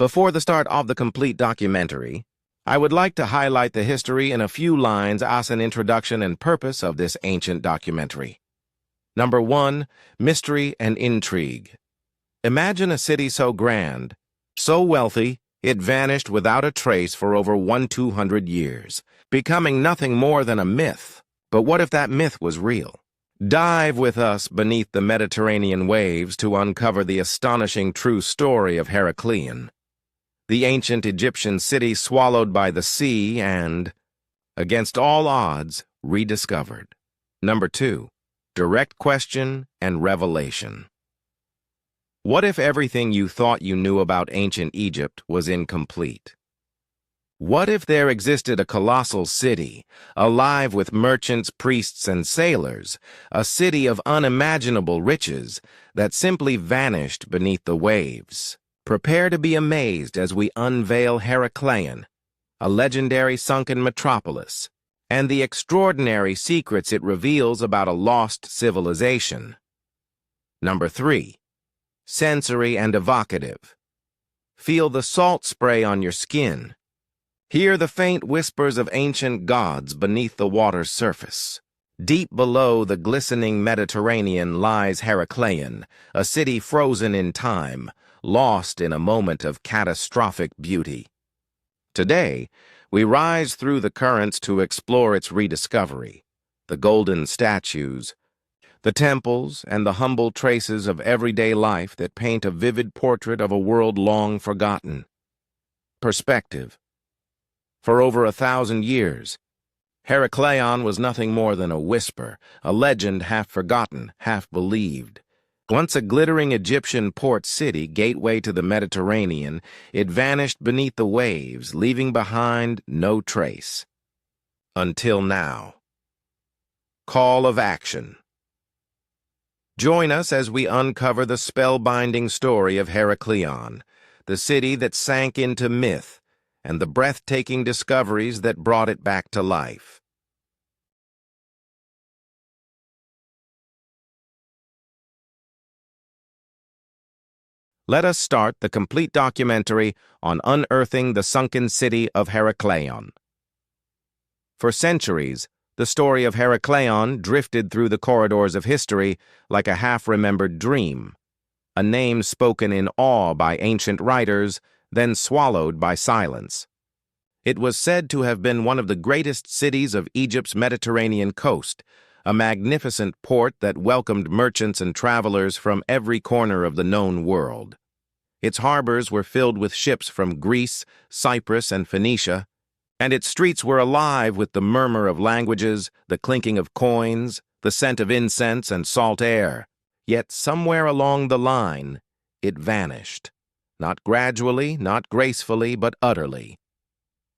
Before the start of the complete documentary, I would like to highlight the history in a few lines as an introduction and purpose of this ancient documentary. Number 1, mystery and intrigue. Imagine a city so grand, so wealthy, it vanished without a trace for over 200 years, becoming nothing more than a myth. But what if that myth was real? Dive with us beneath the Mediterranean waves to uncover the astonishing true story of Heracleion, the ancient Egyptian city swallowed by the sea and, against all odds, rediscovered. Number 2, direct question and revelation. What if everything you thought you knew about ancient Egypt was incomplete? What if there existed a colossal city, alive with merchants, priests, and sailors, a city of unimaginable riches that simply vanished beneath the waves? Prepare to be amazed as we unveil Heracleion, a legendary sunken metropolis, and the extraordinary secrets it reveals about a lost civilization. Number 3, sensory and evocative. Feel the salt spray on your skin. Hear the faint whispers of ancient gods beneath the water's surface. Deep below the glistening Mediterranean lies Heracleion, a city frozen in time, lost in a moment of catastrophic beauty. Today, we rise through the currents to explore its rediscovery, the golden statues, the temples, and the humble traces of everyday life that paint a vivid portrait of a world long forgotten. Perspective. For over 1,000 years, Heracleion was nothing more than a whisper, a legend half forgotten, half believed. Once a glittering Egyptian port city, gateway to the Mediterranean, it vanished beneath the waves, leaving behind no trace. Until now. Call of action. Join us as we uncover the spellbinding story of Heracleion, the city that sank into myth, and the breathtaking discoveries that brought it back to life. Let us start the complete documentary on unearthing the sunken city of Heracleion. For centuries, the story of Heracleion drifted through the corridors of history like a half-remembered dream, a name spoken in awe by ancient writers, then swallowed by silence. It was said to have been one of the greatest cities of Egypt's Mediterranean coast, a magnificent port that welcomed merchants and travelers from every corner of the known world. Its harbors were filled with ships from Greece, Cyprus, and Phoenicia, and its streets were alive with the murmur of languages, the clinking of coins, the scent of incense and salt air. Yet somewhere along the line, it vanished. Not gradually, not gracefully, but utterly.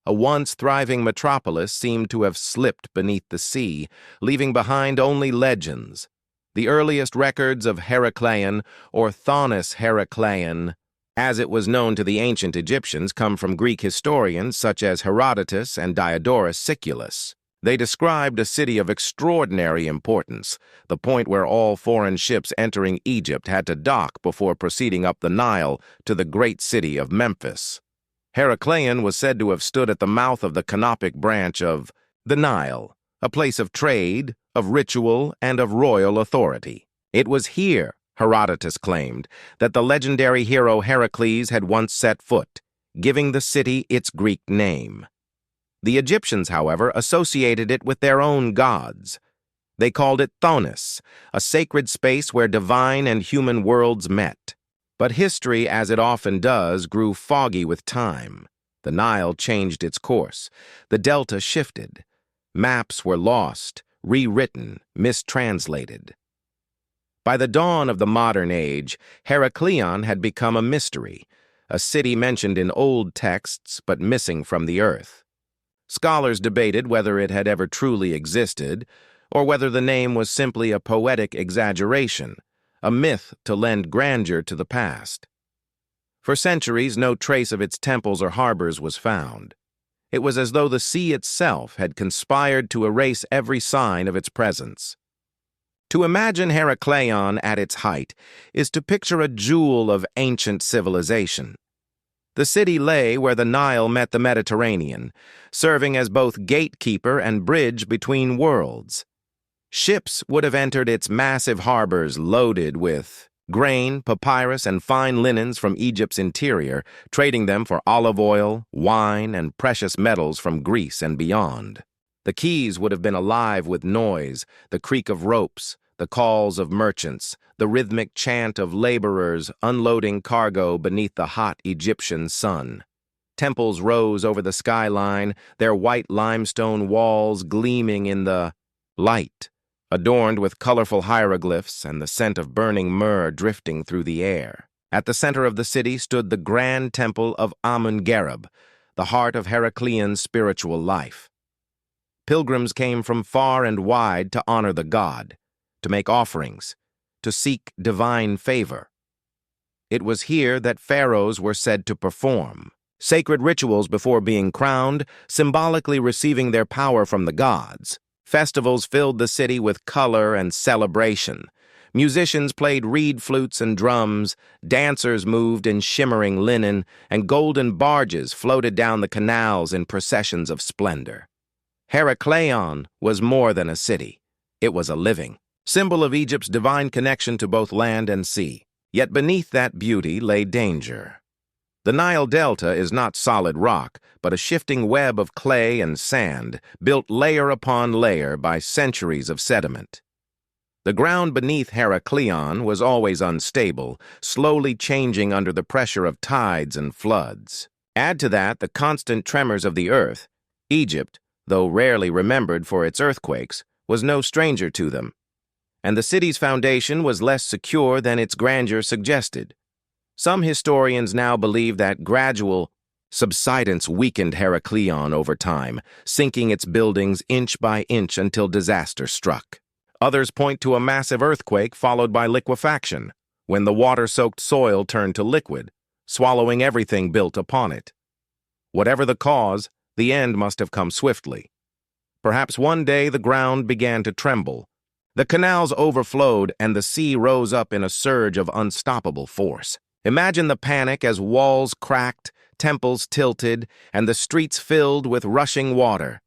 A once thriving metropolis seemed to have slipped beneath the sea, leaving behind only legends. The earliest records of Heracleion, or Thonis Heracleion, as it was known to the ancient Egyptians, come from Greek historians such as Herodotus and Diodorus Siculus. They described a city of extraordinary importance, the point where all foreign ships entering Egypt had to dock before proceeding up the Nile to the great city of Memphis. Heracleion was said to have stood at the mouth of the canopic branch of the Nile, a place of trade, of ritual, and of royal authority. It was here, Herodotus claimed, that the legendary hero Heracles had once set foot, giving the city its Greek name. The Egyptians, however, associated it with their own gods. They called it Thonis, a sacred space where divine and human worlds met. But history, as it often does, grew foggy with time. The Nile changed its course. The delta shifted. Maps were lost, rewritten, mistranslated. By the dawn of the modern age, Heracleion had become a mystery, a city mentioned in old texts but missing from the earth. Scholars debated whether it had ever truly existed, or whether the name was simply a poetic exaggeration, a myth to lend grandeur to the past. For centuries, no trace of its temples or harbors was found. It was as though the sea itself had conspired to erase every sign of its presence. To imagine Heracleion at its height is to picture a jewel of ancient civilization. The city lay where the Nile met the Mediterranean, serving as both gatekeeper and bridge between worlds. Ships would have entered its massive harbors loaded with grain, papyrus, and fine linens from Egypt's interior, trading them for olive oil, wine, and precious metals from Greece and beyond. The quays would have been alive with noise, the creak of ropes, the calls of merchants, the rhythmic chant of laborers unloading cargo beneath the hot Egyptian sun. Temples rose over the skyline, their white limestone walls gleaming in the light, adorned with colorful hieroglyphs and the scent of burning myrrh drifting through the air. At the center of the city stood the grand temple of Amun-Gereb, the heart of Heracleon's spiritual life. Pilgrims came from far and wide to honor the god, to make offerings, to seek divine favor. It was here that pharaohs were said to perform sacred rituals before being crowned, symbolically receiving their power from the gods. Festivals filled the city with color and celebration. Musicians played reed flutes and drums, dancers moved in shimmering linen, and golden barges floated down the canals in processions of splendor. Heracleion was more than a city. It was a living symbol of Egypt's divine connection to both land and sea. Yet beneath that beauty lay danger. The Nile Delta is not solid rock, but a shifting web of clay and sand, built layer upon layer by centuries of sediment. The ground beneath Heracleion was always unstable, slowly changing under the pressure of tides and floods. Add to that the constant tremors of the earth. Egypt, though rarely remembered for its earthquakes, was no stranger to them. And the city's foundation was less secure than its grandeur suggested. Some historians now believe that gradual subsidence weakened Heracleion over time, sinking its buildings inch by inch until disaster struck. Others point to a massive earthquake followed by liquefaction, when the water-soaked soil turned to liquid, swallowing everything built upon it. Whatever the cause, the end must have come swiftly. Perhaps one day the ground began to tremble. The canals overflowed and the sea rose up in a surge of unstoppable force. Imagine the panic as walls cracked, temples tilted, and the streets filled with rushing water.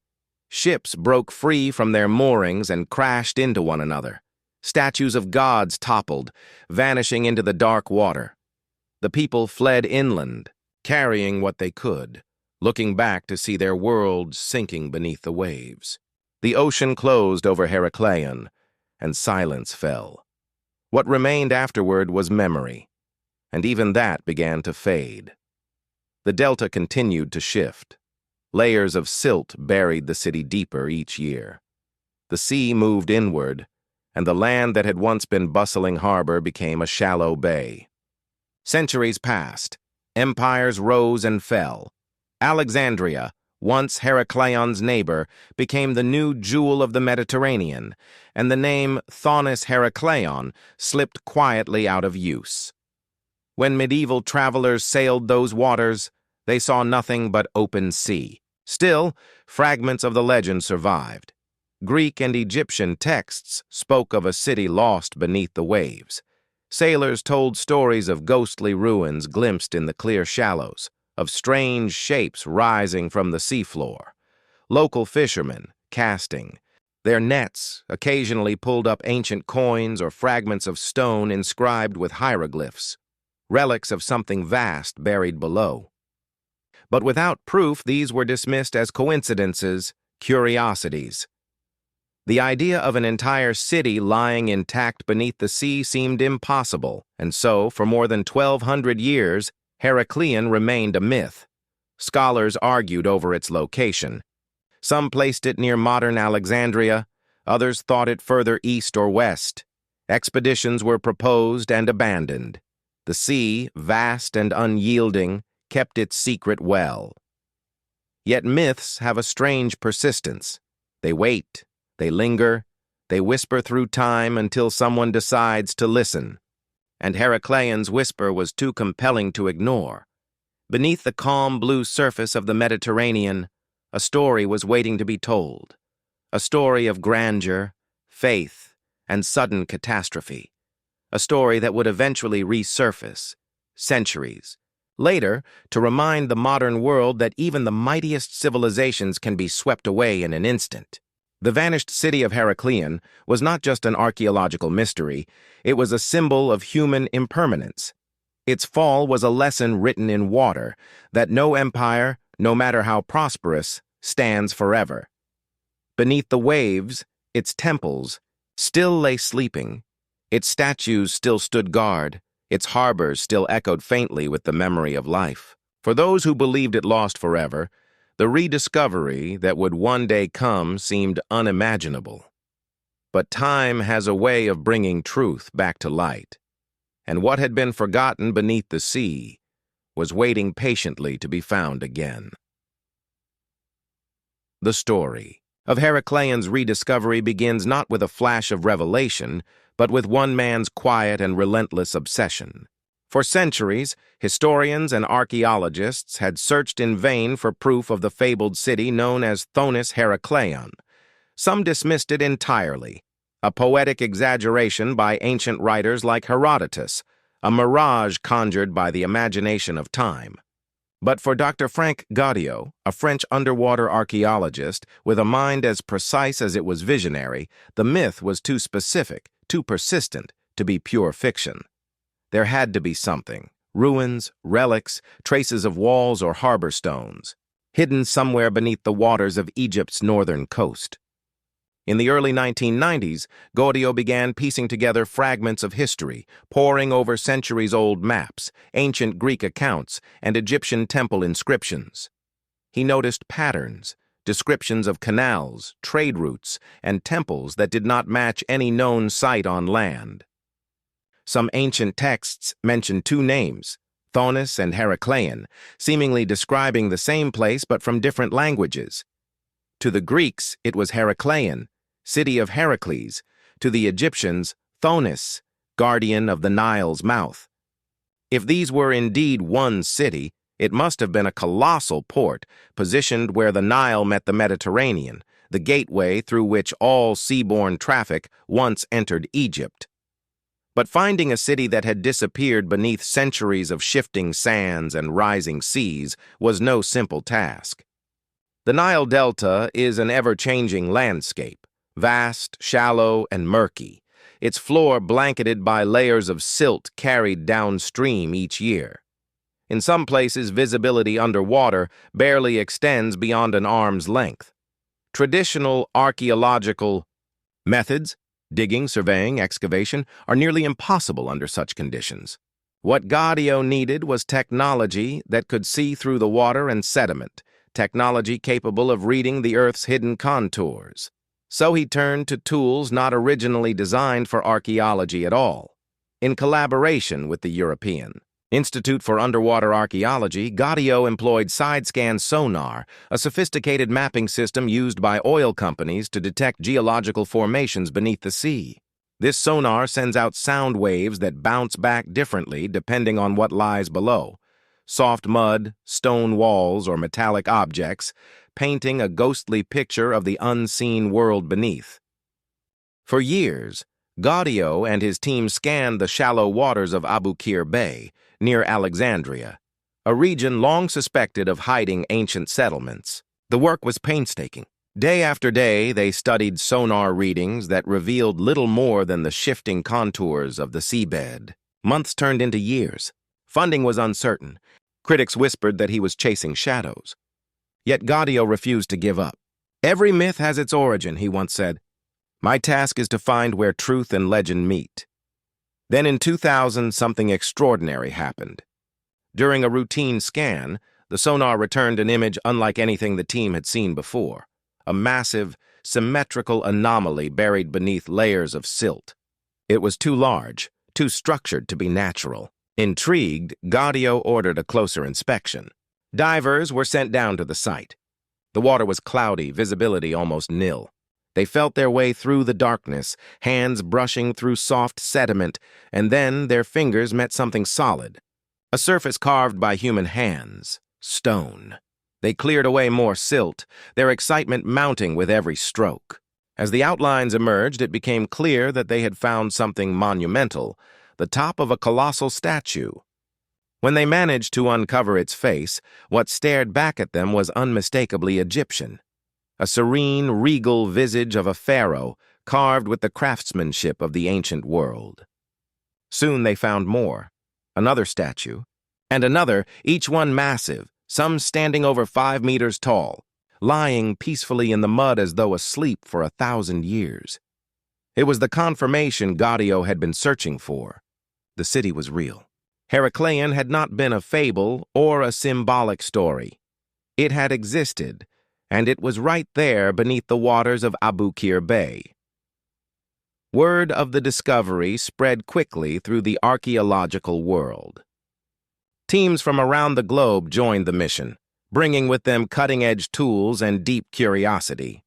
Ships broke free from their moorings and crashed into one another. Statues of gods toppled, vanishing into the dark water. The people fled inland, carrying what they could, looking back to see their world sinking beneath the waves. The ocean closed over Heracleion, and silence fell. What remained afterward was memory, and even that began to fade. The delta continued to shift. Layers of silt buried the city deeper each year. The sea moved inward, and the land that had once been bustling harbor became a shallow bay. Centuries passed. Empires rose and fell. Alexandria, once Heracleon's neighbor, became the new jewel of the Mediterranean, and the name Thonis Heracleion slipped quietly out of use. When medieval travelers sailed those waters, they saw nothing but open sea. Still, fragments of the legend survived. Greek and Egyptian texts spoke of a city lost beneath the waves. Sailors told stories of ghostly ruins glimpsed in the clear shallows, of strange shapes rising from the seafloor. Local fishermen, casting their nets, occasionally pulled up ancient coins or fragments of stone inscribed with hieroglyphs, relics of something vast buried below. But without proof, these were dismissed as coincidences, curiosities. The idea of an entire city lying intact beneath the sea seemed impossible, and so, for more than 1,200 years, Heracleion remained a myth. Scholars argued over its location. Some placed it near modern Alexandria, others thought it further east or west. Expeditions were proposed and abandoned. The sea, vast and unyielding, kept its secret well. Yet myths have a strange persistence. They wait, they linger, they whisper through time until someone decides to listen. And Heracleion's whisper was too compelling to ignore. Beneath the calm blue surface of the Mediterranean, a story was waiting to be told. A story of grandeur, faith, and sudden catastrophe. A story that would eventually resurface, centuries, Later, to remind the modern world that even the mightiest civilizations can be swept away in an instant. The vanished city of Heracleion was not just an archaeological mystery, it was a symbol of human impermanence. Its fall was a lesson written in water, that no empire, no matter how prosperous, stands forever. Beneath the waves, its temples still lay sleeping, its statues still stood guard, its harbors still echoed faintly with the memory of life. For those who believed it lost forever, the rediscovery that would one day come seemed unimaginable. But time has a way of bringing truth back to light, and what had been forgotten beneath the sea was waiting patiently to be found again. The story of Heracleion's rediscovery begins not with a flash of revelation, but with one man's quiet and relentless obsession. For centuries, historians and archaeologists had searched in vain for proof of the fabled city known as Thonis Heracleion. Some dismissed it entirely, a poetic exaggeration by ancient writers like Herodotus, a mirage conjured by the imagination of time. But for Dr. Frank Gaudio, a French underwater archaeologist with a mind as precise as it was visionary, the myth was too specific, too persistent, to be pure fiction. There had to be something, ruins, relics, traces of walls or harbor stones, hidden somewhere beneath the waters of Egypt's northern coast. In the early 1990s, Gaudio began piecing together fragments of history, poring over centuries-old maps, ancient Greek accounts, and Egyptian temple inscriptions. He noticed patterns, descriptions of canals, trade routes, and temples that did not match any known site on land. Some ancient texts mentioned two names, Thonis and Heracleion, seemingly describing the same place but from different languages. To the Greeks, it was Heracleion, city of Heracles; to the Egyptians, Thonis, guardian of the Nile's mouth. If these were indeed one city, it must have been a colossal port, positioned where the Nile met the Mediterranean, the gateway through which all seaborne traffic once entered Egypt. But finding a city that had disappeared beneath centuries of shifting sands and rising seas was no simple task. The Nile Delta is an ever-changing landscape, vast, shallow, and murky, its floor blanketed by layers of silt carried downstream each year. In some places, visibility underwater barely extends beyond an arm's length. Traditional archaeological methods, digging, surveying, excavation, are nearly impossible under such conditions. What Gaudio needed was technology that could see through the water and sediment, technology capable of reading the Earth's hidden contours. So he turned to tools not originally designed for archaeology at all. In collaboration with the European Institute for Underwater Archaeology, Gaudio employed side-scan sonar, a sophisticated mapping system used by oil companies to detect geological formations beneath the sea. This sonar sends out sound waves that bounce back differently depending on what lies below: soft mud, stone walls, or metallic objects, painting a ghostly picture of the unseen world beneath. For years, Gaudio and his team scanned the shallow waters of Abu Qir Bay, near Alexandria, a region long suspected of hiding ancient settlements. The work was painstaking. Day after day, they studied sonar readings that revealed little more than the shifting contours of the seabed. Months turned into years. Funding was uncertain. Critics whispered that he was chasing shadows. Yet Gaudio refused to give up. "Every myth has its origin," he once said. "My task is to find where truth and legend meet." Then in 2000, something extraordinary happened. During a routine scan, the sonar returned an image unlike anything the team had seen before: a massive, symmetrical anomaly buried beneath layers of silt. It was too large, too structured to be natural. Intrigued, Gaudio ordered a closer inspection. Divers were sent down to the site. The water was cloudy, visibility almost nil. They felt their way through the darkness, hands brushing through soft sediment, and then their fingers met something solid. A surface carved by human hands, stone. They cleared away more silt, their excitement mounting with every stroke. As the outlines emerged, it became clear that they had found something monumental, the top of a colossal statue. When they managed to uncover its face, what stared back at them was unmistakably Egyptian. A serene, regal visage of a pharaoh, carved with the craftsmanship of the ancient world. Soon they found more, another statue, and another, each one massive, some standing over 5 meters tall, lying peacefully in the mud as though asleep for 1,000 years. It was the confirmation Gaudio had been searching for. The city was real. Heracleion had not been a fable or a symbolic story. It had existed, and it was right there beneath the waters of Abukir Bay. Word of the discovery spread quickly through the archaeological world. Teams from around the globe joined the mission, bringing with them cutting-edge tools and deep curiosity.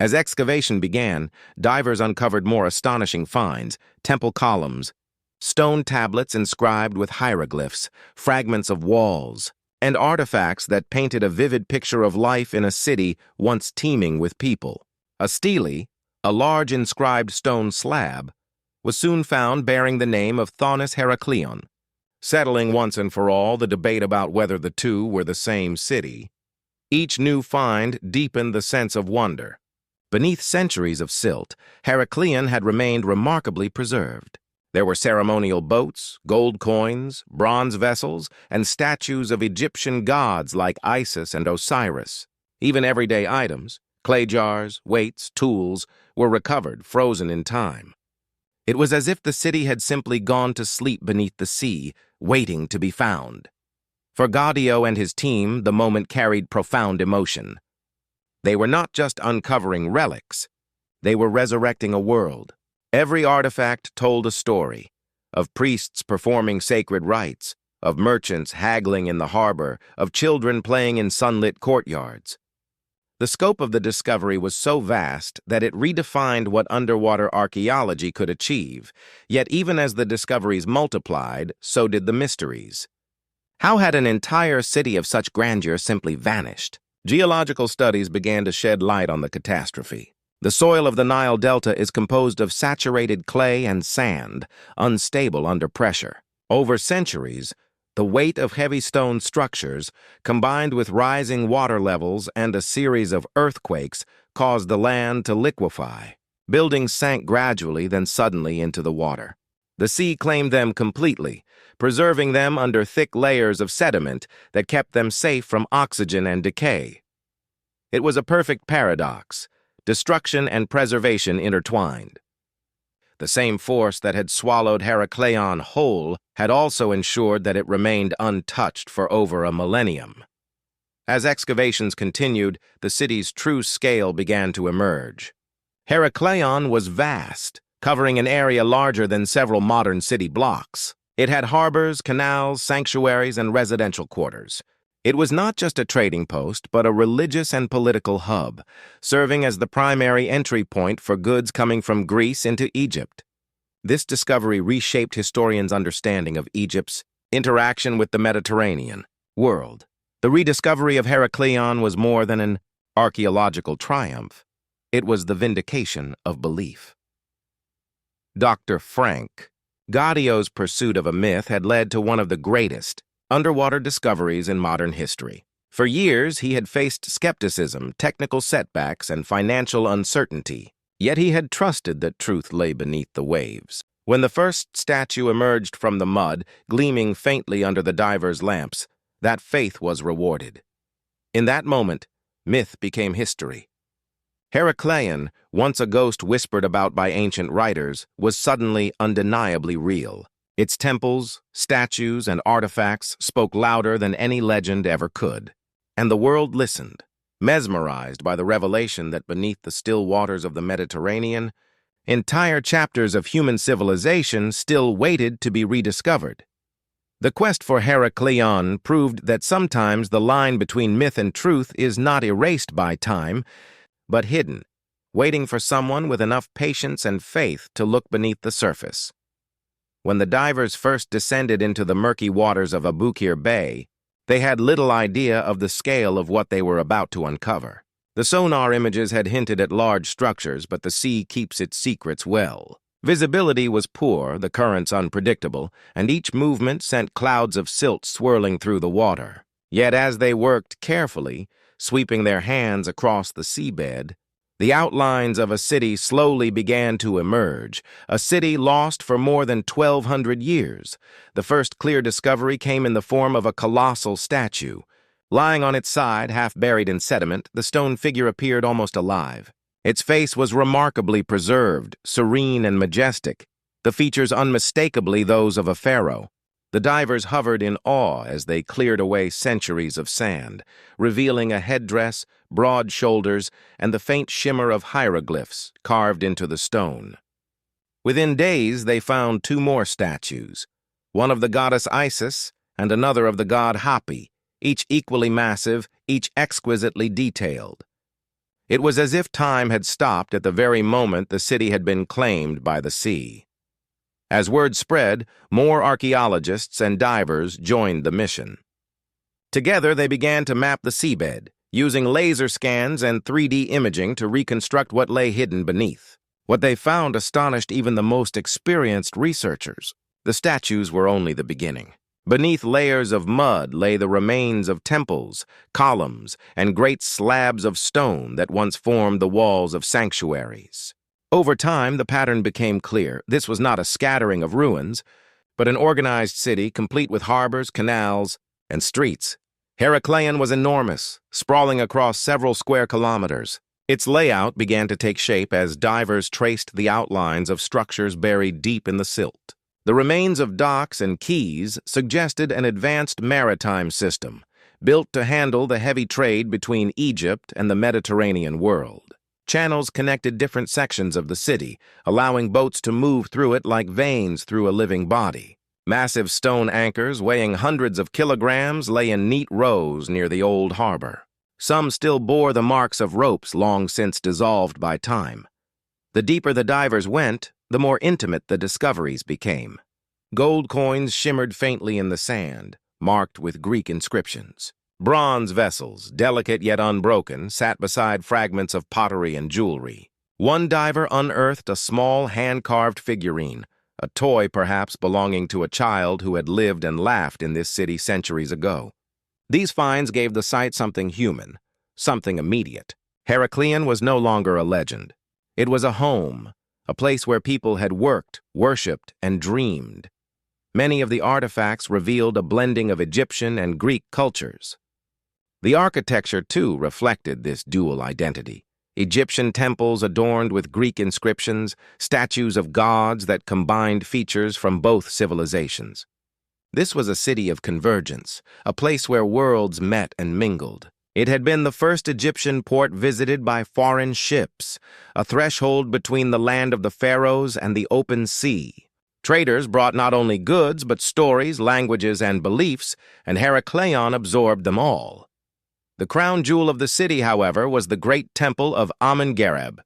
As excavation began, divers uncovered more astonishing finds: temple columns, stone tablets inscribed with hieroglyphs, fragments of walls, and artifacts that painted a vivid picture of life in a city once teeming with people. A stele, a large inscribed stone slab, was soon found bearing the name of Thonis Heracleion, settling once and for all the debate about whether the two were the same city. Each new find deepened the sense of wonder. Beneath centuries of silt, Heracleion had remained remarkably preserved. There were ceremonial boats, gold coins, bronze vessels, and statues of Egyptian gods like Isis and Osiris. Even everyday items, clay jars, weights, tools, were recovered, frozen in time. It was as if the city had simply gone to sleep beneath the sea, waiting to be found. For Gaudio and his team, the moment carried profound emotion. They were not just uncovering relics, they were resurrecting a world. Every artifact told a story, of priests performing sacred rites, of merchants haggling in the harbor, of children playing in sunlit courtyards. The scope of the discovery was so vast that it redefined what underwater archaeology could achieve, yet even as the discoveries multiplied, so did the mysteries. How had an entire city of such grandeur simply vanished? Geological studies began to shed light on the catastrophe. The soil of the Nile Delta is composed of saturated clay and sand, unstable under pressure. Over centuries, the weight of heavy stone structures, combined with rising water levels and a series of earthquakes, caused the land to liquefy. Buildings sank gradually, then suddenly into the water. The sea claimed them completely, preserving them under thick layers of sediment that kept them safe from oxygen and decay. It was a perfect paradox. Destruction and preservation intertwined. The same force that had swallowed Heracleion whole had also ensured that it remained untouched for over a millennium. As excavations continued, the city's true scale began to emerge. Heracleion was vast, covering an area larger than several modern city blocks. It had harbors, canals, sanctuaries, and residential quarters. It was not just a trading post, but a religious and political hub, serving as the primary entry point for goods coming from Greece into Egypt. This discovery reshaped historians' understanding of Egypt's interaction with the Mediterranean world. The rediscovery of Heracleion was more than an archaeological triumph. It was the vindication of belief. Dr. Frank. Gaudio's pursuit of a myth had led to one of the greatest underwater discoveries in modern history. For years, he had faced skepticism, technical setbacks, and financial uncertainty. Yet he had trusted that truth lay beneath the waves. When the first statue emerged from the mud, gleaming faintly under the divers' lamps, that faith was rewarded. In that moment, myth became history. Heracleion, once a ghost whispered about by ancient writers, was suddenly undeniably real. Its temples, statues, and artifacts spoke louder than any legend ever could. And the world listened, mesmerized by the revelation that beneath the still waters of the Mediterranean, entire chapters of human civilization still waited to be rediscovered. The quest for Heracleion proved that sometimes the line between myth and truth is not erased by time, but hidden, waiting for someone with enough patience and faith to look beneath the surface. When the divers first descended into the murky waters of Abukir Bay, they had little idea of the scale of what they were about to uncover. The sonar images had hinted at large structures, but the sea keeps its secrets well. Visibility was poor, the currents unpredictable, and each movement sent clouds of silt swirling through the water. Yet as they worked carefully, sweeping their hands across the seabed, the outlines of a city slowly began to emerge, a city lost for more than 1,200 years. The first clear discovery came in the form of a colossal statue. Lying on its side, half buried in sediment, the stone figure appeared almost alive. Its face was remarkably preserved, serene and majestic, the features unmistakably those of a pharaoh. The divers hovered in awe as they cleared away centuries of sand, revealing a headdress, broad shoulders, and the faint shimmer of hieroglyphs carved into the stone. Within days, they found two more statues, one of the goddess Isis and another of the god Hapi, each equally massive, each exquisitely detailed. It was as if time had stopped at the very moment the city had been claimed by the sea. As word spread, more archaeologists and divers joined the mission. Together, they began to map the seabed, using laser scans and 3D imaging to reconstruct what lay hidden beneath. What they found astonished even the most experienced researchers. The statues were only the beginning. Beneath layers of mud lay the remains of temples, columns, and great slabs of stone that once formed the walls of sanctuaries. Over time, the pattern became clear. This was not a scattering of ruins, but an organized city complete with harbors, canals, and streets. Heracleion was enormous, sprawling across several square kilometers. Its layout began to take shape as divers traced the outlines of structures buried deep in the silt. The remains of docks and quays suggested an advanced maritime system, built to handle the heavy trade between Egypt and the Mediterranean world. Channels connected different sections of the city, allowing boats to move through it like veins through a living body. Massive stone anchors weighing hundreds of kilograms lay in neat rows near the old harbor. Some still bore the marks of ropes long since dissolved by time. The deeper the divers went, the more intimate the discoveries became. Gold coins shimmered faintly in the sand, marked with Greek inscriptions. Bronze vessels, delicate yet unbroken, sat beside fragments of pottery and jewelry. One diver unearthed a small hand-carved figurine, a toy perhaps belonging to a child who had lived and laughed in this city centuries ago. These finds gave the site something human, something immediate. Heracleion was no longer a legend. It was a home, a place where people had worked, worshipped, and dreamed. Many of the artifacts revealed a blending of Egyptian and Greek cultures. The architecture, too, reflected this dual identity. Egyptian temples adorned with Greek inscriptions, statues of gods that combined features from both civilizations. This was a city of convergence, a place where worlds met and mingled. It had been the first Egyptian port visited by foreign ships, a threshold between the land of the pharaohs and the open sea. Traders brought not only goods, but stories, languages, and beliefs, and Heracleion absorbed them all. The crown jewel of the city, however, was the great temple of Amen-Gereb.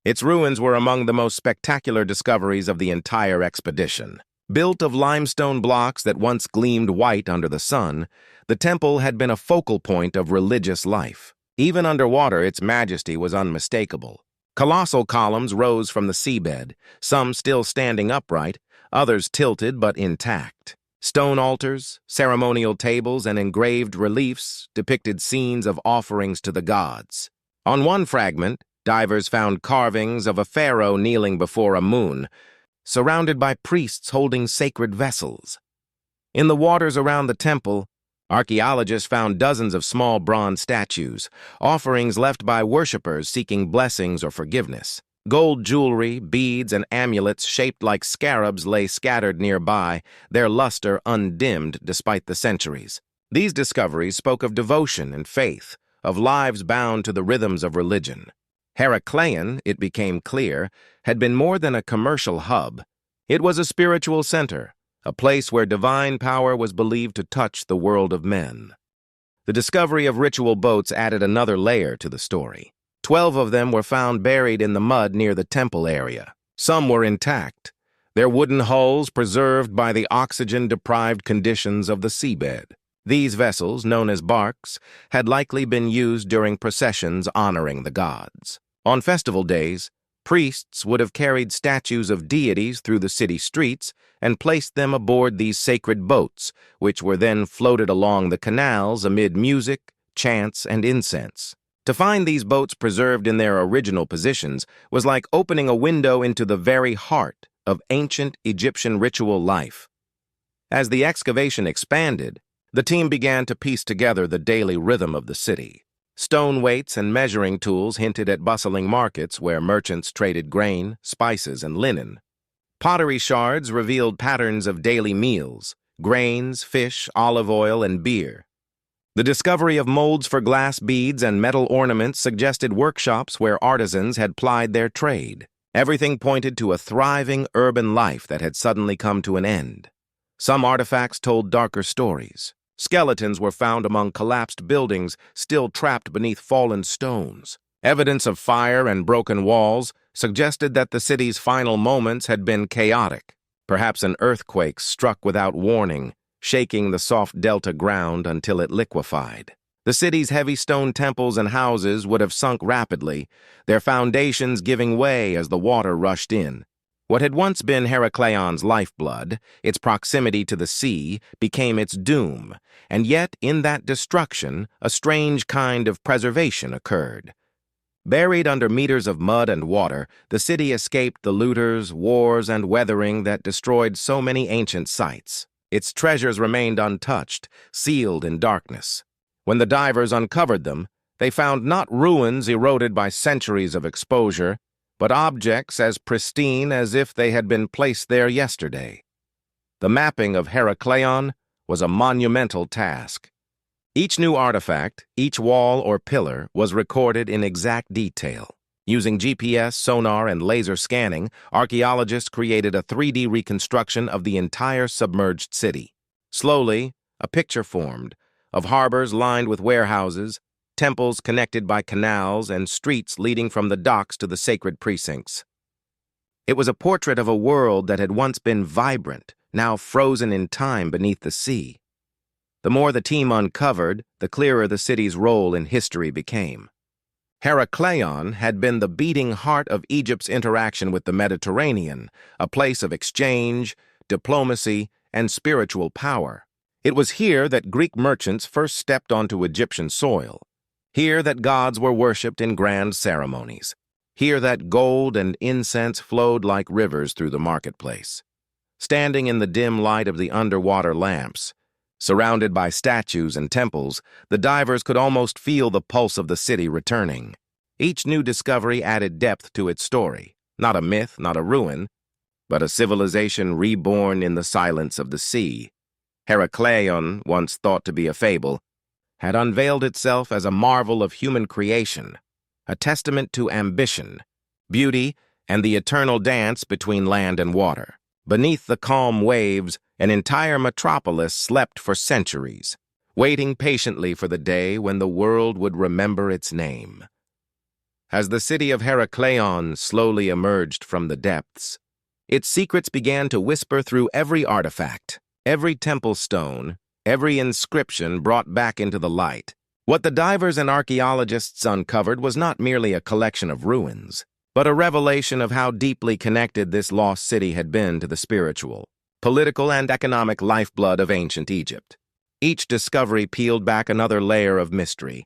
Its ruins were among the most spectacular discoveries of the entire expedition. Built of limestone blocks that once gleamed white under the sun, the temple had been a focal point of religious life. Even underwater, its majesty was unmistakable. Colossal columns rose from the seabed, some still standing upright, others tilted but intact. Stone altars, ceremonial tables, and engraved reliefs depicted scenes of offerings to the gods. On one fragment, divers found carvings of a pharaoh kneeling before a moon, surrounded by priests holding sacred vessels. In the waters around the temple, archaeologists found dozens of small bronze statues, offerings left by worshippers seeking blessings or forgiveness. Gold jewelry, beads, and amulets shaped like scarabs lay scattered nearby, their luster undimmed despite the centuries. These discoveries spoke of devotion and faith, of lives bound to the rhythms of religion. Heracleion, it became clear, had been more than a commercial hub. It was a spiritual center, a place where divine power was believed to touch the world of men. The discovery of ritual boats added another layer to the story. 12 of them were found buried in the mud near the temple area. Some were intact, their wooden hulls preserved by the oxygen-deprived conditions of the seabed. These vessels, known as barks, had likely been used during processions honoring the gods. On festival days, Priests would have carried statues of deities through the city streets and placed them aboard these sacred boats, which were then floated along the canals amid music, chants, and incense. To find these boats preserved in their original positions was like opening a window into the very heart of ancient Egyptian ritual life. As the excavation expanded, the team began to piece together the daily rhythm of the city. Stone weights and measuring tools hinted at bustling markets where merchants traded grain, spices, and linen. Pottery shards revealed patterns of daily meals: grains, fish, olive oil, and beer. The discovery of molds for glass beads and metal ornaments suggested workshops where artisans had plied their trade. Everything pointed to a thriving urban life that had suddenly come to an end. Some artifacts told darker stories. Skeletons were found among collapsed buildings, still trapped beneath fallen stones. Evidence of fire and broken walls suggested that the city's final moments had been chaotic. Perhaps an earthquake struck without warning, shaking the soft delta ground until it liquefied. The city's heavy stone temples and houses would have sunk rapidly, their foundations giving way as the water rushed in. What had once been Heracleion's lifeblood, its proximity to the sea, became its doom, and yet in that destruction, a strange kind of preservation occurred. Buried under meters of mud and water, the city escaped the looters, wars, and weathering that destroyed so many ancient sites. Its treasures remained untouched, sealed in darkness. When the divers uncovered them, they found not ruins eroded by centuries of exposure, but objects as pristine as if they had been placed there yesterday. The mapping of Heracleion was a monumental task. Each new artifact, each wall or pillar, was recorded in exact detail. Using GPS, sonar, and laser scanning, archaeologists created a 3D reconstruction of the entire submerged city. Slowly, a picture formed of harbors lined with warehouses, temples connected by canals, and streets leading from the docks to the sacred precincts. It was a portrait of a world that had once been vibrant, now frozen in time beneath the sea. The more the team uncovered, the clearer the city's role in history became. Heracleion had been the beating heart of Egypt's interaction with the Mediterranean, a place of exchange, diplomacy, and spiritual power. It was here that Greek merchants first stepped onto Egyptian soil. Here that gods were worshipped in grand ceremonies. Here that gold and incense flowed like rivers through the marketplace. Standing in the dim light of the underwater lamps, surrounded by statues and temples, the divers could almost feel the pulse of the city returning. Each new discovery added depth to its story, not a myth, not a ruin, but a civilization reborn in the silence of the sea. Heracleion, once thought to be a fable, had unveiled itself as a marvel of human creation, a testament to ambition, beauty, and the eternal dance between land and water. Beneath the calm waves, an entire metropolis slept for centuries, waiting patiently for the day when the world would remember its name. As the city of Heracleion slowly emerged from the depths, its secrets began to whisper through every artifact, every temple stone, every inscription brought back into the light. What the divers and archaeologists uncovered was not merely a collection of ruins, but a revelation of how deeply connected this lost city had been to the spiritual, political, and economic lifeblood of ancient Egypt. Each discovery peeled back another layer of mystery,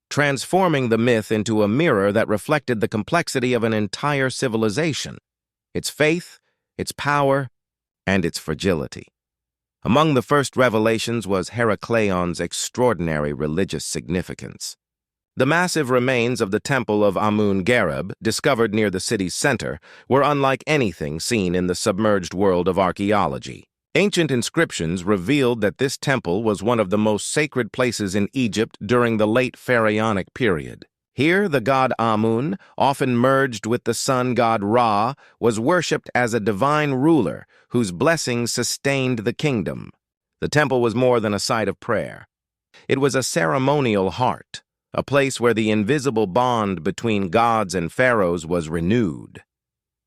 transforming the myth into a mirror that reflected the complexity of an entire civilization, its faith, its power, and its fragility. Among the first revelations was Heracleion's extraordinary religious significance. The massive remains of the temple of Amun-Gareb, discovered near the city's center, were unlike anything seen in the submerged world of archaeology. Ancient inscriptions revealed that this temple was one of the most sacred places in Egypt during the late pharaonic period. Here, the god Amun, often merged with the sun god Ra, was worshipped as a divine ruler whose blessings sustained the kingdom. The temple was more than a site of prayer. It was a ceremonial heart, a place where the invisible bond between gods and pharaohs was renewed.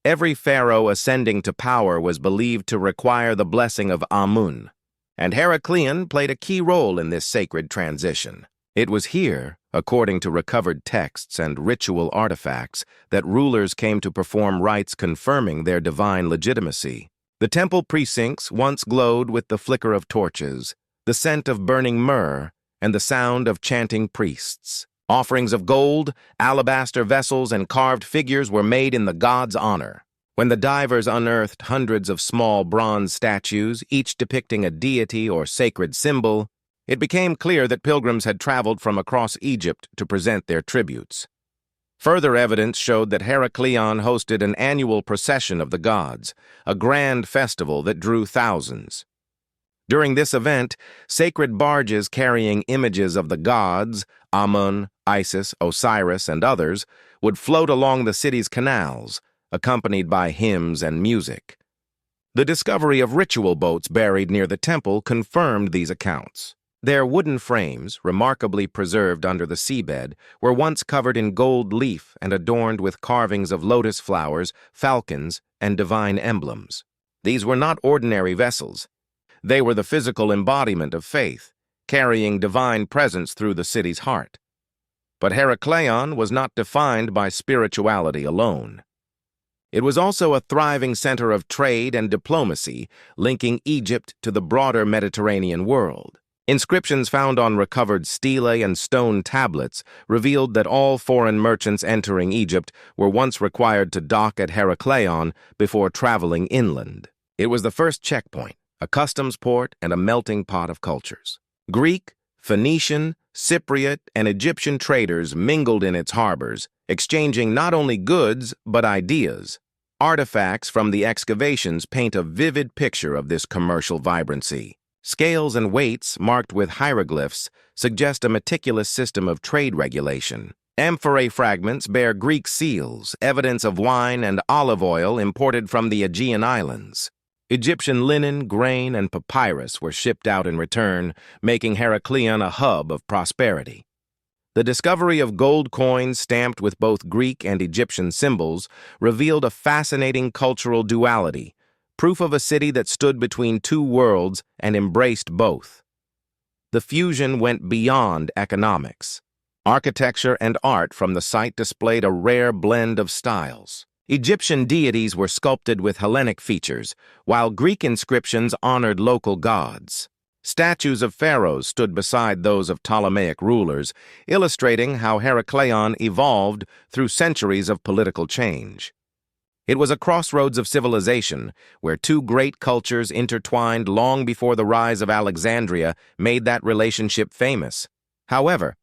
Every pharaoh ascending to power was believed to require the blessing of Amun, and Heracleion played a key role in this sacred transition. It was here, according to recovered texts and ritual artifacts, that rulers came to perform rites confirming their divine legitimacy. The temple precincts once glowed with the flicker of torches, the scent of burning myrrh, and the sound of chanting priests. Offerings of gold, alabaster vessels, and carved figures were made in the gods' honor. When the divers unearthed hundreds of small bronze statues, each depicting a deity or sacred symbol, it became clear that pilgrims had traveled from across Egypt to present their tributes. Further evidence showed that Heracleion hosted an annual procession of the gods, a grand festival that drew thousands. During this event, sacred barges carrying images of the gods, Amun, Isis, Osiris, and others, would float along the city's canals, accompanied by hymns and music. The discovery of ritual boats buried near the temple confirmed these accounts. Their wooden frames, remarkably preserved under the seabed, were once covered in gold leaf and adorned with carvings of lotus flowers, falcons, and divine emblems. These were not ordinary vessels. They were the physical embodiment of faith, carrying divine presence through the city's heart. But Heracleion was not defined by spirituality alone. It was also a thriving center of trade and diplomacy, linking Egypt to the broader Mediterranean world. Inscriptions found on recovered stelae and stone tablets revealed that all foreign merchants entering Egypt were once required to dock at Heracleion before traveling inland. It was the first checkpoint, a customs port and a melting pot of cultures. Greek, Phoenician, Cypriot, and Egyptian traders mingled in its harbors, exchanging not only goods but ideas. Artifacts from the excavations paint a vivid picture of this commercial vibrancy. Scales and weights marked with hieroglyphs suggest a meticulous system of trade regulation. Amphorae fragments bear Greek seals, evidence of wine and olive oil imported from the Aegean Islands. Egyptian linen, grain, and papyrus were shipped out in return, making Heracleion a hub of prosperity. The discovery of gold coins stamped with both Greek and Egyptian symbols revealed a fascinating cultural duality, proof of a city that stood between two worlds and embraced both. The fusion went beyond economics. Architecture and art from the site displayed a rare blend of styles. Egyptian deities were sculpted with Hellenic features, while Greek inscriptions honored local gods. Statues of pharaohs stood beside those of Ptolemaic rulers, illustrating how Heracleion evolved through centuries of political change. It was a crossroads of civilization, where two great cultures intertwined long before the rise of Alexandria made that relationship famous. However,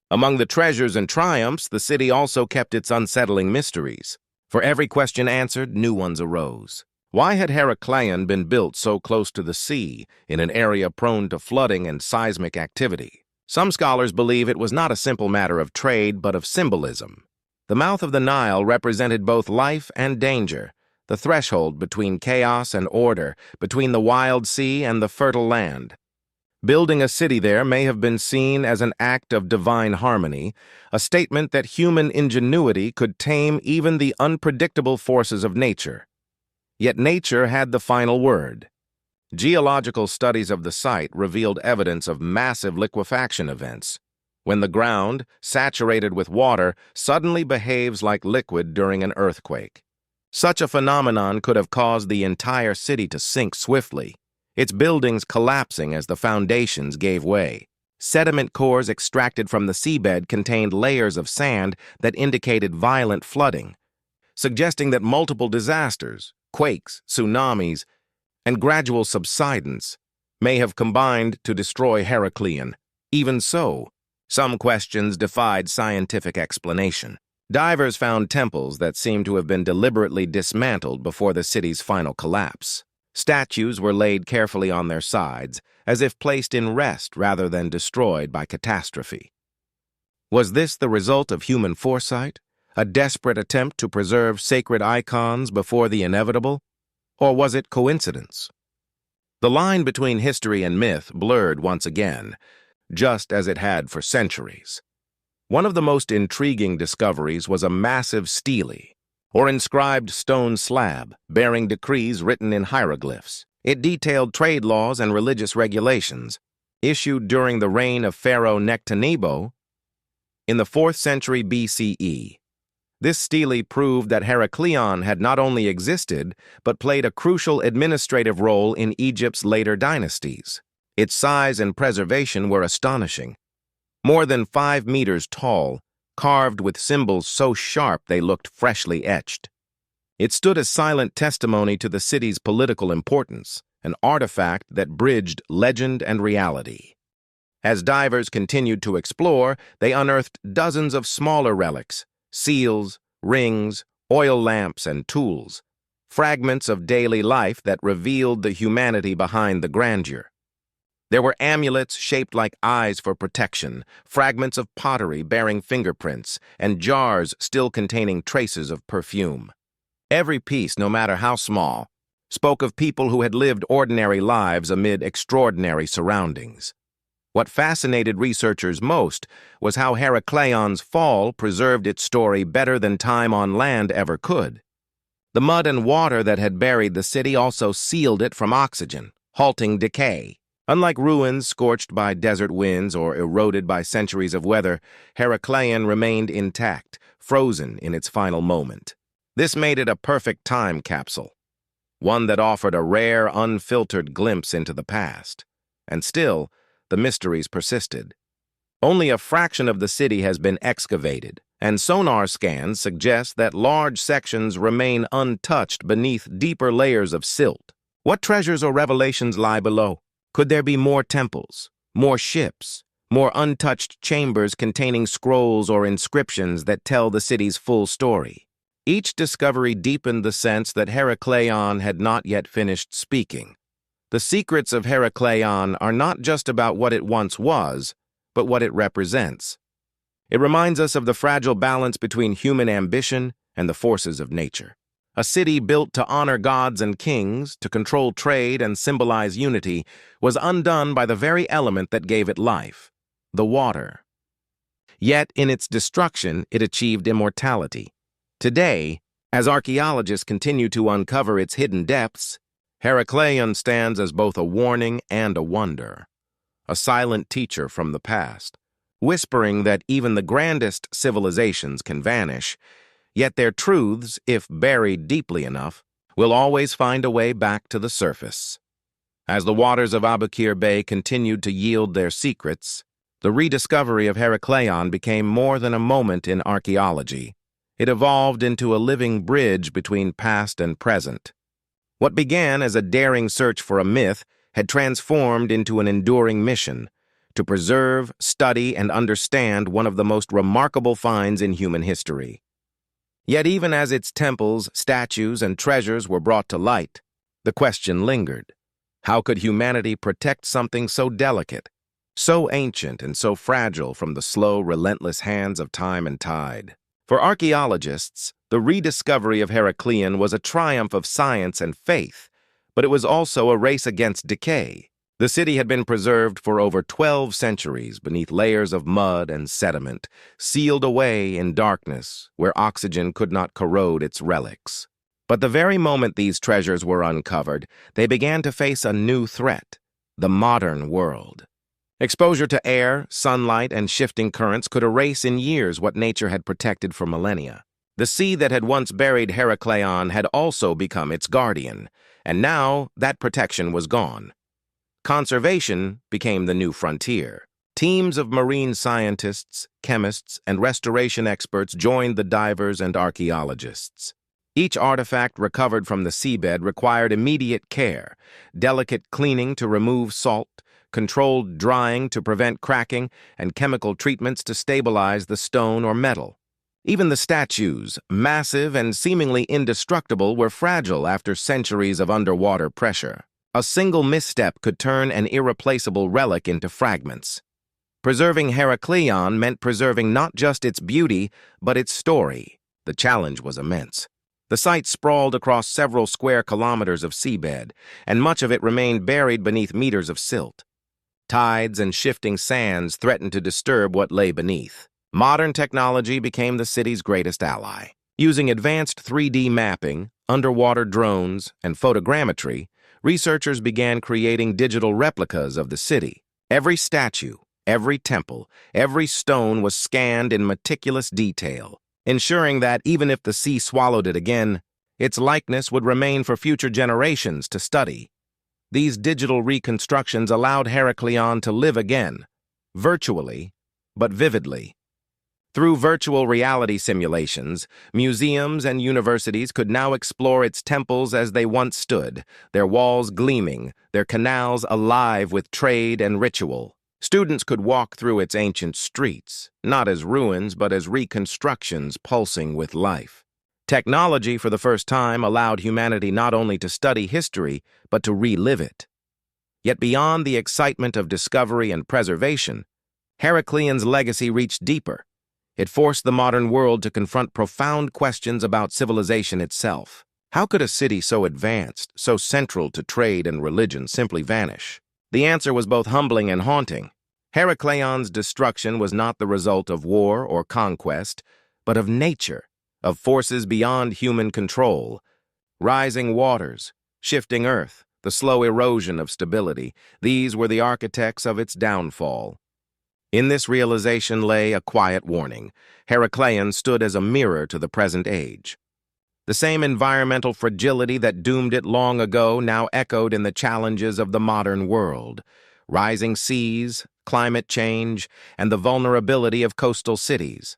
among the treasures and triumphs, the city also kept its unsettling mysteries. For every question answered, new ones arose. Why had Heracleion been built so close to the sea, in an area prone to flooding and seismic activity? Some scholars believe it was not a simple matter of trade, but of symbolism. The mouth of the Nile represented both life and danger, the threshold between chaos and order, between the wild sea and the fertile land. Building a city there may have been seen as an act of divine harmony, a statement that human ingenuity could tame even the unpredictable forces of nature. Yet nature had the final word. Geological studies of the site revealed evidence of massive liquefaction events, when the ground, saturated with water, suddenly behaves like liquid during an earthquake. Such a phenomenon could have caused the entire city to sink swiftly, its buildings collapsing as the foundations gave way. Sediment cores extracted from the seabed contained layers of sand that indicated violent flooding, suggesting that multiple disasters, quakes, tsunamis, and gradual subsidence may have combined to destroy Heracleion. Even so, some questions defied scientific explanation. Divers found temples that seemed to have been deliberately dismantled before the city's final collapse. Statues were laid carefully on their sides, as if placed in rest rather than destroyed by catastrophe. Was this the result of human foresight, a desperate attempt to preserve sacred icons before the inevitable? Or was it coincidence? The line between history and myth blurred once again, just as it had for centuries. One of the most intriguing discoveries was a massive stele, or inscribed stone slab, bearing decrees written in hieroglyphs. It detailed trade laws and religious regulations, issued during the reign of Pharaoh Nectanebo in the 4th century BCE. This stele proved that Heracleion had not only existed, but played a crucial administrative role in Egypt's later dynasties. Its size and preservation were astonishing. More than 5 meters tall, carved with symbols so sharp they looked freshly etched. It stood as silent testimony to the city's political importance, an artifact that bridged legend and reality. As divers continued to explore, they unearthed dozens of smaller relics, seals, rings, oil lamps, and tools, fragments of daily life that revealed the humanity behind the grandeur. There were amulets shaped like eyes for protection, fragments of pottery bearing fingerprints, and jars still containing traces of perfume. Every piece, no matter how small, spoke of people who had lived ordinary lives amid extraordinary surroundings. What fascinated researchers most was how Heracleion's fall preserved its story better than time on land ever could. The mud and water that had buried the city also sealed it from oxygen, halting decay. Unlike ruins scorched by desert winds or eroded by centuries of weather, Heracleion remained intact, frozen in its final moment. This made it a perfect time capsule, one that offered a rare, unfiltered glimpse into the past. And still, the mysteries persisted. Only a fraction of the city has been excavated, and sonar scans suggest that large sections remain untouched beneath deeper layers of silt. What treasures or revelations lie below? Could there be more temples, more ships, more untouched chambers containing scrolls or inscriptions that tell the city's full story? Each discovery deepened the sense that Heracleion had not yet finished speaking. The secrets of Heracleion are not just about what it once was, but what it represents. It reminds us of the fragile balance between human ambition and the forces of nature. A city built to honor gods and kings, to control trade and symbolize unity, was undone by the very element that gave it life, the water. Yet, in its destruction, it achieved immortality. Today, as archaeologists continue to uncover its hidden depths, Heracleion stands as both a warning and a wonder, a silent teacher from the past, whispering that even the grandest civilizations can vanish, yet their truths, if buried deeply enough, will always find a way back to the surface. As the waters of Abukir Bay continued to yield their secrets, the rediscovery of Heracleion became more than a moment in archaeology. It evolved into a living bridge between past and present. What began as a daring search for a myth had transformed into an enduring mission to preserve, study, and understand one of the most remarkable finds in human history. Yet even as its temples, statues, and treasures were brought to light, the question lingered. How could humanity protect something so delicate, so ancient, and so fragile from the slow, relentless hands of time and tide? For archaeologists, the rediscovery of Heracleion was a triumph of science and faith, but it was also a race against decay. The city had been preserved for over 12 centuries beneath layers of mud and sediment, sealed away in darkness where oxygen could not corrode its relics. But the very moment these treasures were uncovered, they began to face a new threat: the modern world. Exposure to air, sunlight, and shifting currents could erase in years what nature had protected for millennia. The sea that had once buried Heracleion had also become its guardian, and now that protection was gone. Conservation became the new frontier. Teams of marine scientists, chemists, and restoration experts joined the divers and archaeologists. Each artifact recovered from the seabed required immediate care, delicate cleaning to remove salt, controlled drying to prevent cracking, and chemical treatments to stabilize the stone or metal. Even the statues, massive and seemingly indestructible, were fragile after centuries of underwater pressure. A single misstep could turn an irreplaceable relic into fragments. Preserving Heracleion meant preserving not just its beauty, but its story. The challenge was immense. The site sprawled across several square kilometers of seabed, and much of it remained buried beneath meters of silt. Tides and shifting sands threatened to disturb what lay beneath. Modern technology became the city's greatest ally. Using advanced 3D mapping, underwater drones, and photogrammetry, researchers began creating digital replicas of the city. Every statue, every temple, every stone was scanned in meticulous detail, ensuring that even if the sea swallowed it again, its likeness would remain for future generations to study. These digital reconstructions allowed Heracleion to live again, virtually, but vividly. Through virtual reality simulations, museums and universities could now explore its temples as they once stood, their walls gleaming, their canals alive with trade and ritual. Students could walk through its ancient streets, not as ruins but as reconstructions pulsing with life. Technology, for the first time, allowed humanity not only to study history, but to relive it. Yet beyond the excitement of discovery and preservation, Heracleon's legacy reached deeper. It forced the modern world to confront profound questions about civilization itself. How could a city so advanced, so central to trade and religion, simply vanish? The answer was both humbling and haunting. Heracleon's destruction was not the result of war or conquest, but of nature, of forces beyond human control. Rising waters, shifting earth, the slow erosion of stability, these were the architects of its downfall. In this realization lay a quiet warning. Heracleion stood as a mirror to the present age. The same environmental fragility that doomed it long ago now echoed in the challenges of the modern world. Rising seas, climate change, and the vulnerability of coastal cities.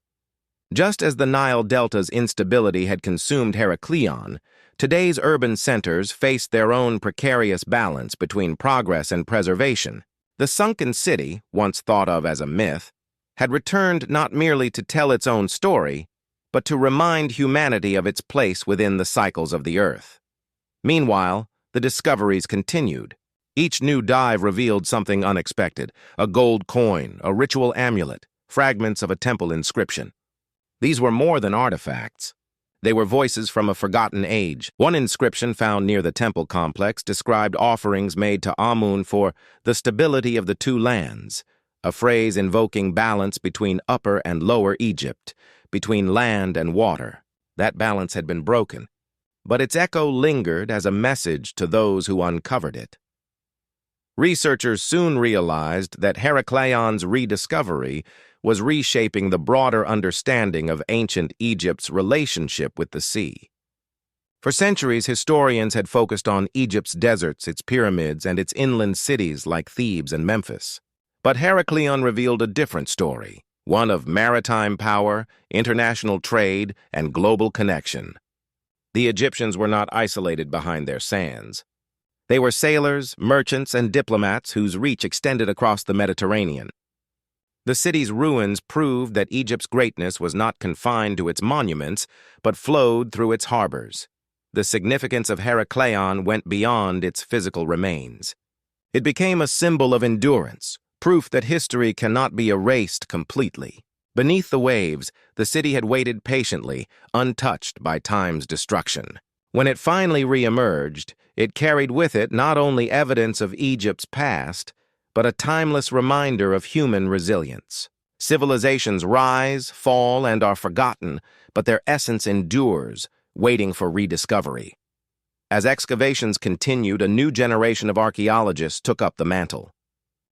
Just as the Nile Delta's instability had consumed Heracleion, today's urban centers faced their own precarious balance between progress and preservation. The sunken city, once thought of as a myth, had returned not merely to tell its own story, but to remind humanity of its place within the cycles of the earth. Meanwhile, the discoveries continued. Each new dive revealed something unexpected: a gold coin, a ritual amulet, fragments of a temple inscription. These were more than artifacts. They were voices from a forgotten age. One inscription found near the temple complex described offerings made to Amun for the stability of the two lands, a phrase invoking balance between Upper and Lower Egypt, between land and water. That balance had been broken, but its echo lingered as a message to those who uncovered it. Researchers soon realized that Heracleion's rediscovery was reshaping the broader understanding of ancient Egypt's relationship with the sea. For centuries, historians had focused on Egypt's deserts, its pyramids, and its inland cities like Thebes and Memphis. But Heracleion revealed a different story, one of maritime power, international trade, and global connection. The Egyptians were not isolated behind their sands. They were sailors, merchants, and diplomats whose reach extended across the Mediterranean. The city's ruins proved that Egypt's greatness was not confined to its monuments, but flowed through its harbors. The significance of Heracleion went beyond its physical remains. It became a symbol of endurance, proof that history cannot be erased completely. Beneath the waves, the city had waited patiently, untouched by time's destruction. When it finally re-emerged, it carried with it not only evidence of Egypt's past, but a timeless reminder of human resilience. Civilizations rise, fall, and are forgotten, but their essence endures, waiting for rediscovery. As excavations continued, a new generation of archaeologists took up the mantle.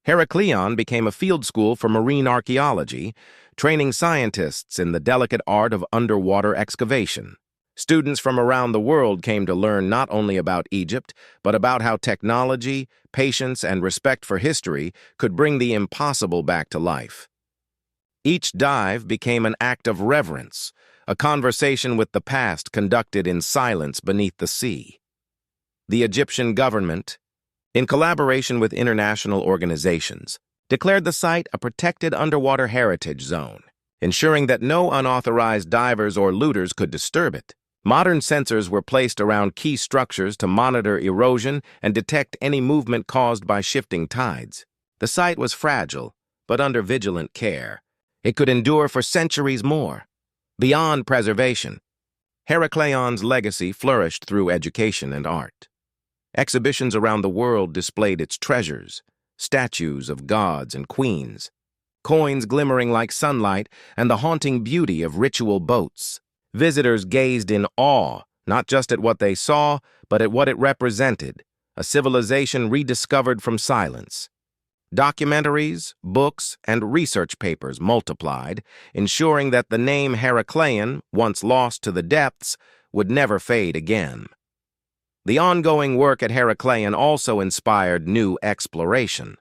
Heracleion became a field school for marine archaeology, training scientists in the delicate art of underwater excavation. Students from around the world came to learn not only about Egypt, but about how technology, patience, and respect for history could bring the impossible back to life. Each dive became an act of reverence, a conversation with the past conducted in silence beneath the sea. The Egyptian government, in collaboration with international organizations, declared the site a protected underwater heritage zone, ensuring that no unauthorized divers or looters could disturb it. Modern sensors were placed around key structures to monitor erosion and detect any movement caused by shifting tides. The site was fragile, but under vigilant care. It could endure for centuries more. Beyond preservation, Heracleion's legacy flourished through education and art. Exhibitions around the world displayed its treasures, statues of gods and queens, coins glimmering like sunlight, and the haunting beauty of ritual boats. Visitors gazed in awe, not just at what they saw, but at what it represented, a civilization rediscovered from silence. Documentaries, books, and research papers multiplied, ensuring that the name Heracleion, once lost to the depths, would never fade again. The ongoing work at Heracleion also inspired new exploration.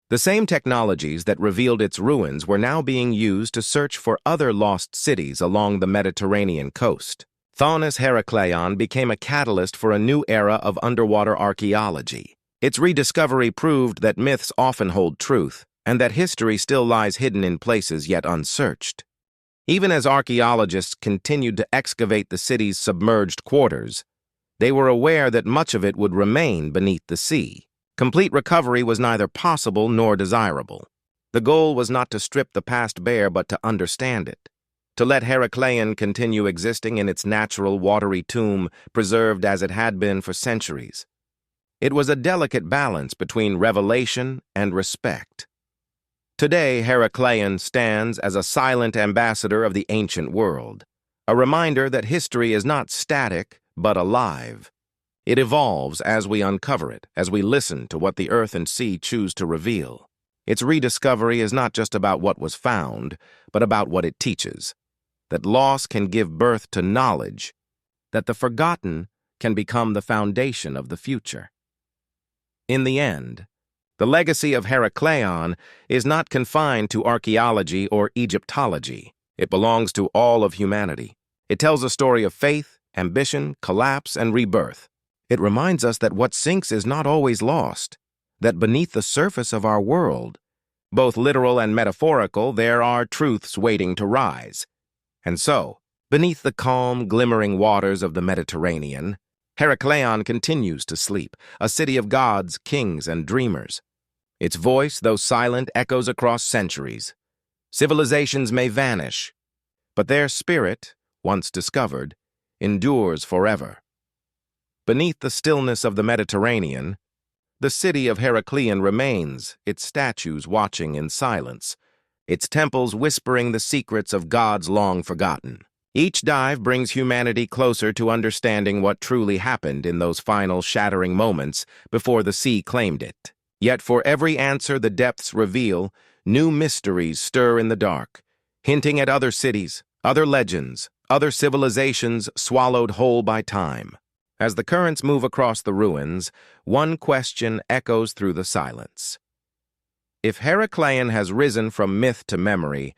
The same technologies that revealed its ruins were now being used to search for other lost cities along the Mediterranean coast. Thaunis Heracleion became a catalyst for a new era of underwater archaeology. Its rediscovery proved that myths often hold truth, and that history still lies hidden in places yet unsearched. Even as archaeologists continued to excavate the city's submerged quarters, they were aware that much of it would remain beneath the sea. Complete recovery was neither possible nor desirable. The goal was not to strip the past bare, but to understand it. To let Heracleion continue existing in its natural watery tomb, preserved as it had been for centuries. It was a delicate balance between revelation and respect. Today, Heracleion stands as a silent ambassador of the ancient world, a reminder that history is not static, but alive. It evolves as we uncover it, as we listen to what the earth and sea choose to reveal. Its rediscovery is not just about what was found, but about what it teaches. That loss can give birth to knowledge, that the forgotten can become the foundation of the future. In the end, the legacy of Heracleion is not confined to archaeology or Egyptology. It belongs to all of humanity. It tells a story of faith, ambition, collapse, and rebirth. It reminds us that what sinks is not always lost, that beneath the surface of our world, both literal and metaphorical, there are truths waiting to rise. And so, beneath the calm, glimmering waters of the Mediterranean, Heracleion continues to sleep, a city of gods, kings, and dreamers. Its voice, though silent, echoes across centuries. Civilizations may vanish, but their spirit, once discovered, endures forever. Beneath the stillness of the Mediterranean, the city of Heracleion remains, its statues watching in silence, its temples whispering the secrets of gods long forgotten. Each dive brings humanity closer to understanding what truly happened in those final shattering moments before the sea claimed it. Yet for every answer the depths reveal, new mysteries stir in the dark, hinting at other cities, other legends, other civilizations swallowed whole by time. As the currents move across the ruins, one question echoes through the silence. If Heracleion has risen from myth to memory,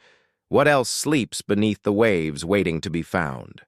what else sleeps beneath the waves waiting to be found?